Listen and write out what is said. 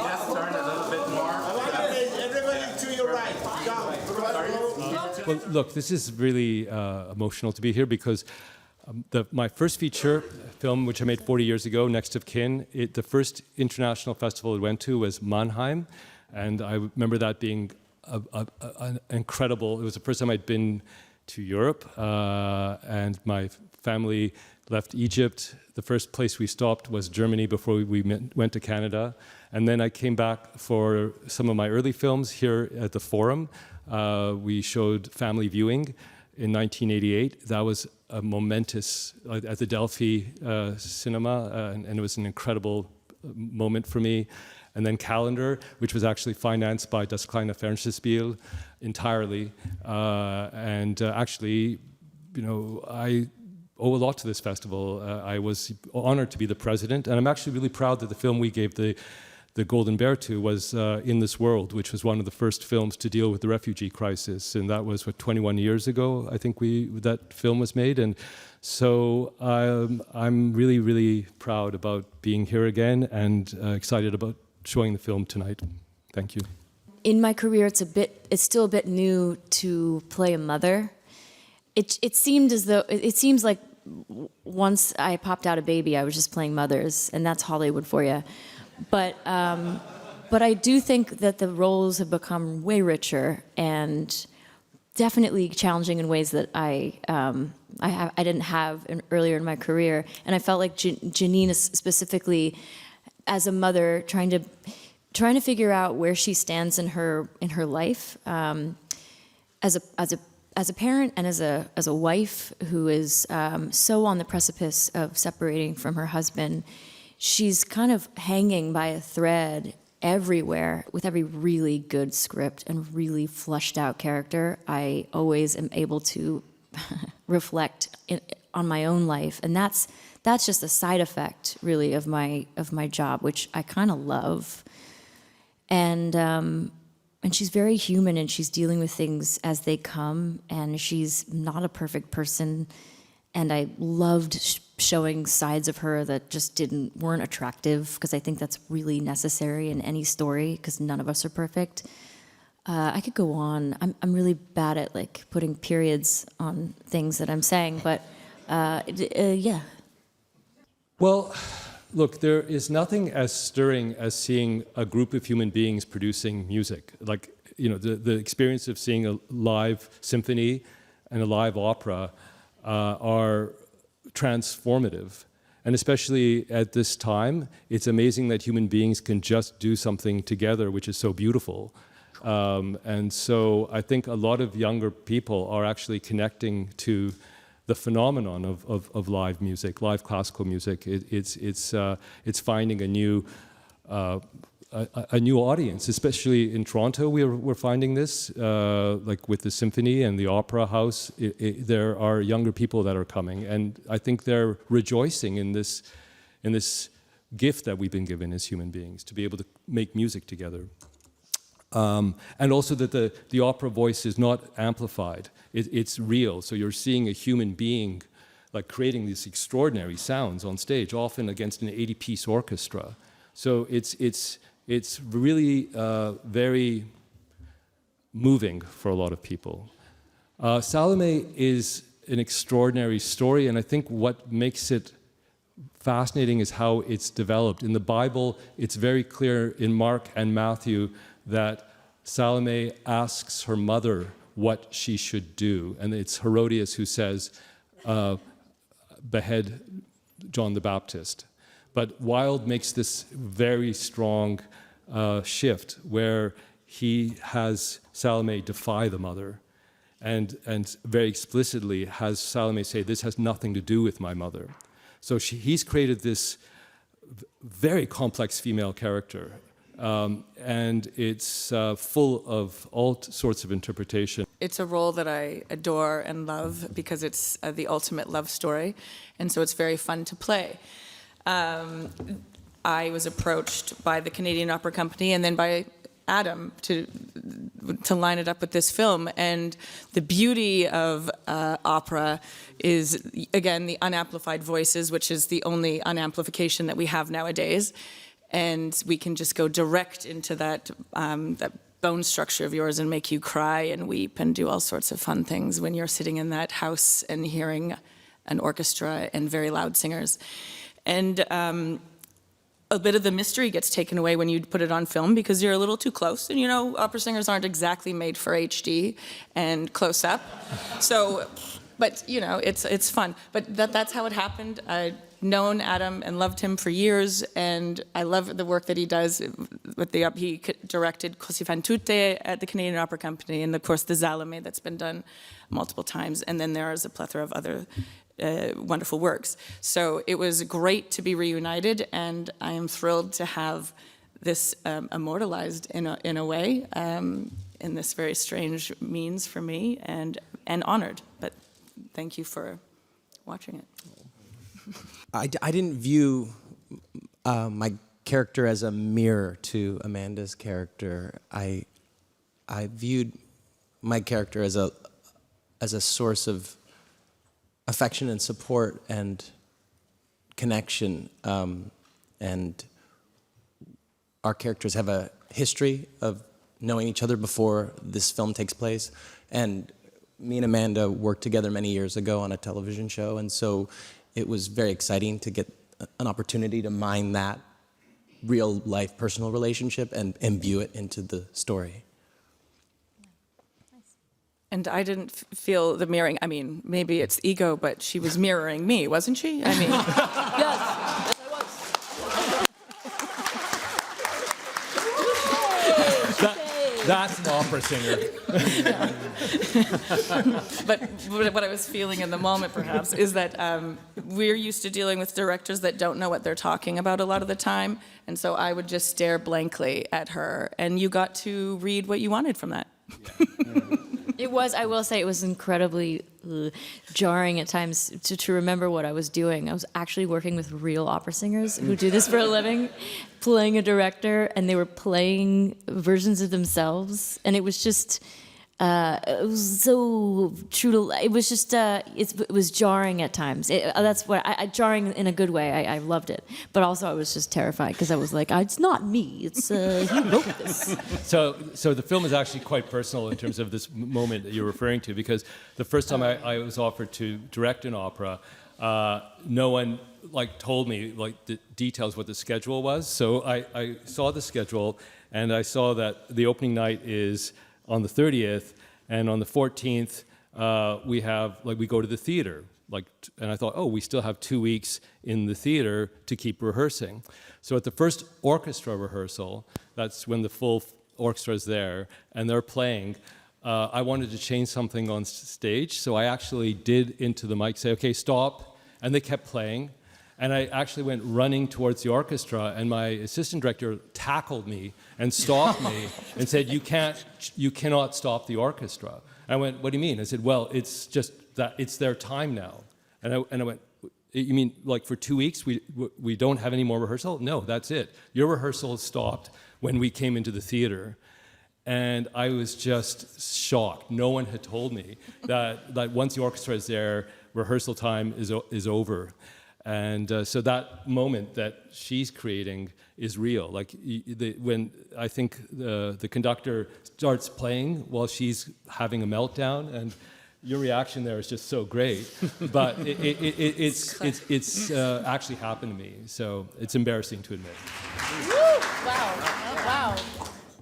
just turn a little bit more? Everybody to your right. Well, look, this is really emotional to be here because my first feature film, which I made 40 years ago, Next of Kin, the first international festival it went to was Mannheim, and I remember that being an incredible. It was the first time I'd been to Europe, and my family left Egypt. The first place we stopped was Germany before we went to Canada, and then I came back for some of my early films here at the Forum. We showed family viewing in 1988. That was a momentous, at the Delphi cinema, and it was an incredible moment for me. And then Calendar, which was actually financed by Das Kleine Fernsehspiel entirely. Actually, you know, I owe a lot to this festival. I was honored to be the president, and I'm actually really proud that the film we gave the Golden Bear to was In This World, which was one of the first films to deal with the refugee crisis, and that was, 21 years ago, I think that film was made. And so I'm really, really proud about being here again and excited about showing the film tonight. Thank you. In my career, it's still a bit new to play a mother. It seems like once I popped out a baby, I was just playing mothers, and that's Hollywood for you. But I do think that the roles have become way richer and definitely challenging in ways that I didn't have earlier in my career. And I felt like Janine is specifically, as a mother, trying to figure out where she stands in her life, as a parent and as a wife who is so on the precipice of separating from her husband. She's kind of hanging by a thread everywhere. With every really good script and really fleshed out character, I always am able to reflect on my own life, and that's just a side effect, really, of my job, which I kind of love. And she's very human, and she's dealing with things as they come, and she's not a perfect person. And I loved showing sides of her that just weren't attractive, because I think that's really necessary in any story, because none of us are perfect. I could go on. I'm really bad at putting periods on things that I'm saying, but yeah. Well, look, there is nothing as stirring as seeing a group of human beings producing music. Like, you know, the experience of seeing a live symphony and a live opera are transformative. And especially at this time, it's amazing that human beings can just do something together, which is so beautiful. And so I think a lot of younger people are actually connecting to the phenomenon of live music, live classical music. It's finding a new audience, especially in Toronto. We're finding this, like with the symphony and the opera house. There are younger people that are coming, and I think they're rejoicing in this gift that we've been given as human beings to be able to make music together. And also that the opera voice is not amplified. It's real. So you're seeing a human being like creating these extraordinary sounds on stage, often against an 80-piece orchestra. So it's really very moving for a lot of people. Salome is an extraordinary story, and I think what makes it fascinating is how it's developed. In the Bible, it's very clear in Mark and Matthew that Salome asks her mother what she should do, and it's Herodias who says, behead John the Baptist. But Wilde makes this very strong shift where he has Salome defy the mother, and very explicitly has Salome say, this has nothing to do with my mother. So he's created this very complex female character, and it's full of all sorts of interpretation. It's a role that I adore and love because it's the ultimate love story, and so it's very fun to play. I was approached by the Canadian Opera Company and then by Adam to line it up with this film. And the beauty of opera is, again, the unamplified voices, which is the only unamplification that we have nowadays. and we can just go direct into that bone structure of yours and make you cry and weep and do all sorts of fun things when you're sitting in that house and hearing an orchestra and very loud singers. And a bit of the mystery gets taken away when you put it on film because you're a little too close. And you know, opera singers aren't exactly made for HD and close up. So, but you know, it's fun. But that's how it happened. I'd known Adam and loved him for years, and I love the work that he does with he directed Così fan tutte at the Canadian Opera Company, and of course the Salome that's been done multiple times. And then there is a plethora of other wonderful works. So it was great to be reunited, and I am thrilled to have this immortalized in a way, in this very strange means for me, and honored. But thank you for watching it. I didn't view my character as a mirror to Amanda's character. I viewed my character as a source of affection and support and connection, and our characters have a history of knowing each other before this film takes place, and me and Amanda worked together many years ago on a television show, and so it was very exciting to get an opportunity to mine that real life personal relationship and imbue it into the story. And I didn't feel the mirroring. I mean, maybe it's ego, but she was mirroring me, wasn't she? I mean, Yes, I was. That's an opera singer. but what I was feeling in the moment, perhaps, is that we're used to dealing with directors that don't know what they're talking about a lot of the time. And so I would just stare blankly at her, and you got to read what you wanted from that. Yeah. It was, I will say, it was incredibly jarring at times to remember what I was doing. I was actually working with real opera singers who do this for a living, playing a director, and they were playing versions of themselves. And it was just, it was so true to, it was just, it was jarring at times. That's what, jarring in a good way. I loved it. But also I was just terrified because I was like, it's not me, it's, he wrote this. So the film is actually quite personal in terms of this moment that you're referring to, because the first time I was offered to direct an opera, no one told me the details what the schedule was. So I saw the schedule, and I saw that the opening night is on the 30th, and on the 14th we go to the theater. And I thought, we still have 2 weeks in the theater to keep rehearsing. So at the first orchestra rehearsal, that's when the full orchestra is there, and they're playing, I wanted to change something on stage, so I actually did into the mic say, okay, stop, and they kept playing. And I actually went running towards the orchestra, and my assistant director tackled me and stopped me and said, you cannot stop the orchestra. I went, what do you mean? I said, well, it's just that it's their time now. And I went, you mean for 2 weeks we don't have any more rehearsal? No, that's it. Your rehearsal stopped when we came into the theater. And I was just shocked. No one had told me that once the orchestra is there, rehearsal time is over. And so that moment that she's creating is real. When I think the conductor starts playing while she's having a meltdown, and your reaction there is just so great. But it's actually happened to me, so it's embarrassing to admit. Woo! Wow.